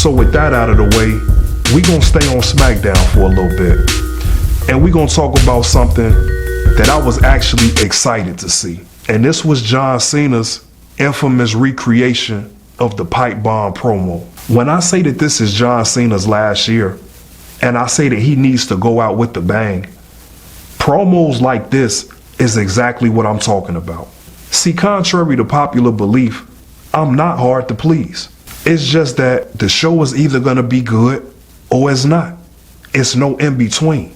So with that out of the way, we gonna stay on SmackDown for a little bit. And we gonna talk about something that I was actually excited to see. And this was John Cena's infamous recreation of the Pipebomb promo. When I say that this is John Cena's last year, and I say that he needs to go out with the bang, promos like this is exactly what I'm talking about. See, contrary to popular belief, I'm not hard to please. It's just that the show is either gonna be good or it's not. It's no in between.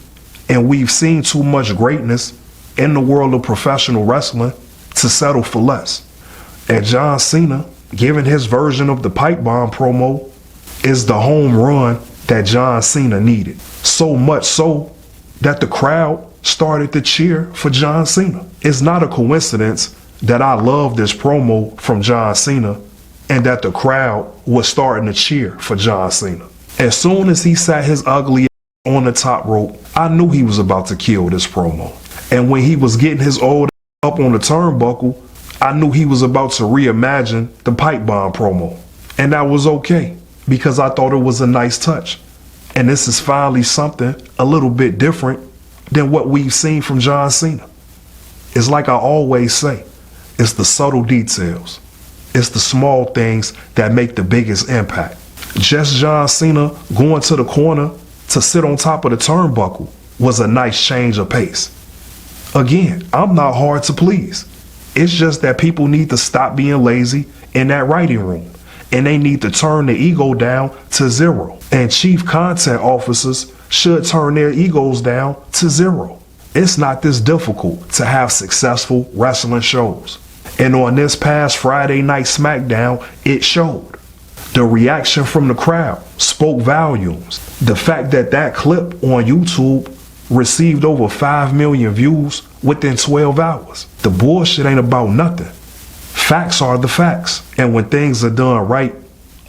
And we've seen too much greatness in the world of professional wrestling to settle for less. And John Cena, giving his version of the Pipebomb promo, is the home run that John Cena needed. So much so that the crowd started to cheer for John Cena. It's not a coincidence that I love this promo from John Cena and that the crowd was starting to cheer for John Cena. As soon as he sat his ugly ass on the top rope, I knew he was about to kill this promo. And when he was getting his old ass up on the turnbuckle, I knew he was about to reimagine the Pipebomb promo. And that was okay, because I thought it was a nice touch. And this is finally something a little bit different than what we've seen from John Cena. It's like I always say, it's the subtle details. It's the small things that make the biggest impact. Just John Cena going to the corner to sit on top of the turnbuckle was a nice change of pace. Again, I'm not hard to please. It's just that people need to stop being lazy in that writing room, and they need to turn the ego down to 0. And chief content officers should turn their egos down to 0. It's not this difficult to have successful wrestling shows. And on this past Friday night SmackDown, it showed. The reaction from the crowd spoke volumes. The fact that that clip on YouTube received over 5 million views within 12 hours. The bullshit ain't about nothing. Facts are the facts. And when things are done right,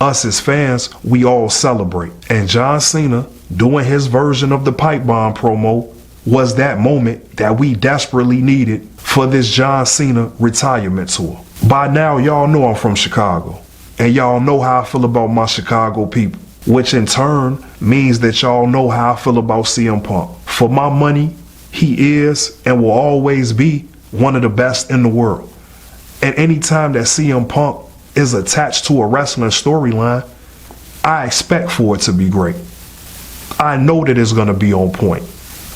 us as fans, we all celebrate. And John Cena doing his version of the Pipebomb promo was that moment that we desperately needed for this John Cena retirement tour. By now, y'all know I'm from Chicago, and y'all know how I feel about my Chicago people, which in turn means that y'all know how I feel about CM Punk. For my money, he is and will always be one of the best in the world. And anytime that CM Punk is attached to a wrestling storyline, I expect for it to be great. I know that it's going to be on point.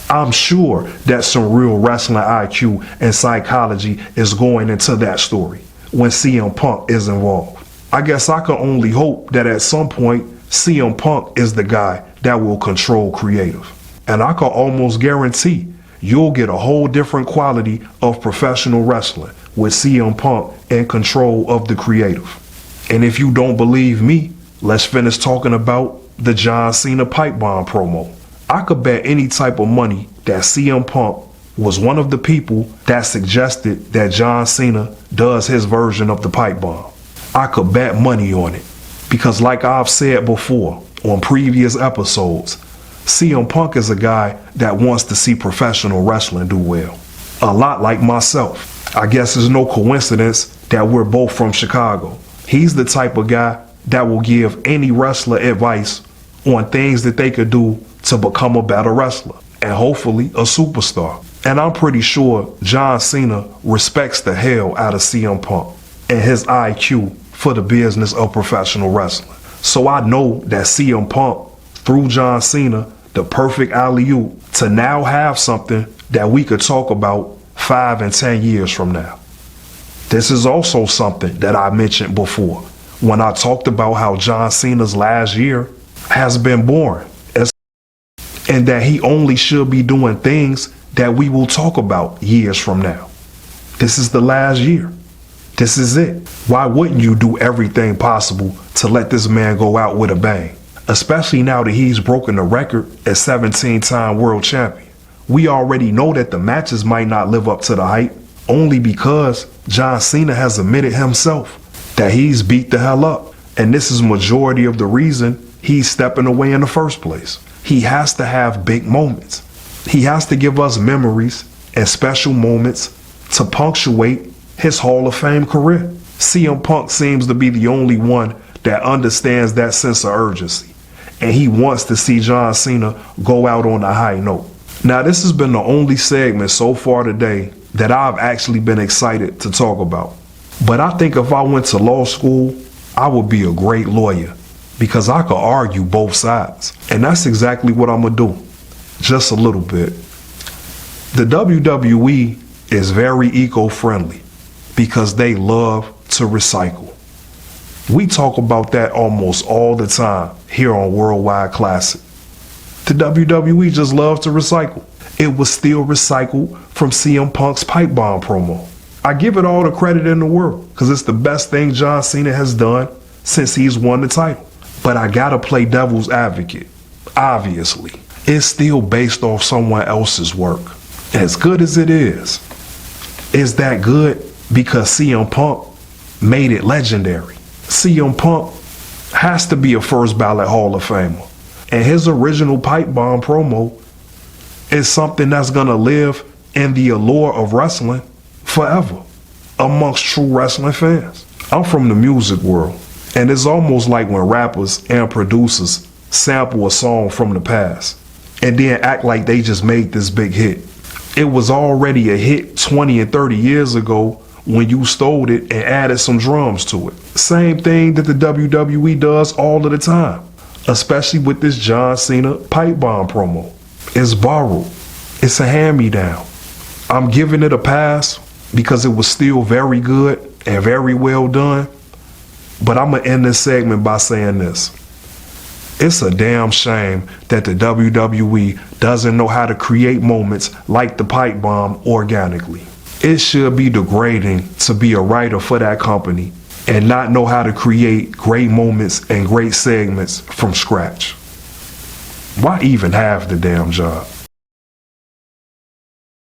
I'm sure that some real wrestling IQ and psychology is going into that story when CM Punk is involved. I guess I can only hope that at some point CM Punk is the guy that will control creative. And I can almost guarantee you'll get a whole different quality of professional wrestling with CM Punk in control of the creative. And if you don't believe me, let's finish talking about the John Cena Pipebomb promo. I could bet any type of money that CM Punk was one of the people that suggested that John Cena does his version of the Pipebomb. I could bet money on it. Because like I've said before on previous episodes, CM Punk is a guy that wants to see professional wrestling do well. A lot like myself. I guess it's no coincidence that we're both from Chicago. He's the type of guy that will give any wrestler advice on things that they could do to become a better wrestler and hopefully a superstar. And I'm pretty sure John Cena respects the hell out of CM Punk and his IQ for the business of professional wrestling. So I know that CM Punk threw John Cena the perfect alley-oop to now have something that we could talk about 5 and 10 years from now. This is also something that I mentioned before when I talked about how John Cena's last year has been boring, and that he only should be doing things that we will talk about years from now. This is the last year. This is it. Why wouldn't you do everything possible to let this man go out with a bang? Especially now that he's broken the record as 17-time world champion. We already know that the matches might not live up to the hype, only because John Cena has admitted himself that he's beat the hell up. And this is majority of the reason he's stepping away in the first place. He has to have big moments. He has to give us memories and special moments to punctuate his Hall of Fame career. CM Punk seems to be the only one that understands that sense of urgency. And he wants to see John Cena go out on a high note. Now, this has been the only segment so far today that I've actually been excited to talk about. But I think if I went to law school, I would be a great lawyer because I could argue both sides. And that's exactly what I'm going to do. Just a little bit. The WWE is very eco-friendly because they love to recycle. We talk about that almost all the time here on Worldwide Classic. The WWE just loves to recycle. It was still recycled from CM Punk's Pipebomb promo. I give it all the credit in the world because it's the best thing John Cena has done since he's won the title. But I gotta play devil's advocate. Obviously, it's still based off someone else's work. As good as it is that good because CM Punk made it legendary. CM Punk has to be a first ballot Hall of Famer. And his original Pipebomb promo is something that's gonna live in the allure of wrestling forever amongst true wrestling fans. I'm from the music world, and it's almost like when rappers and producers sample a song from the past and then act like they just made this big hit. It was already a hit 20 and 30 years ago when you stole it and added some drums to it. Same thing that the WWE does all of the time, especially with this John Cena Pipebomb promo. It's borrowed. It's a hand-me-down. I'm giving it a pass because it was still very good and very well done. But I'm going to end this segment by saying this. It's a damn shame that the WWE doesn't know how to create moments like the Pipebomb organically. It should be degrading to be a writer for that company and not know how to create great moments and great segments from scratch. Why even have the damn job?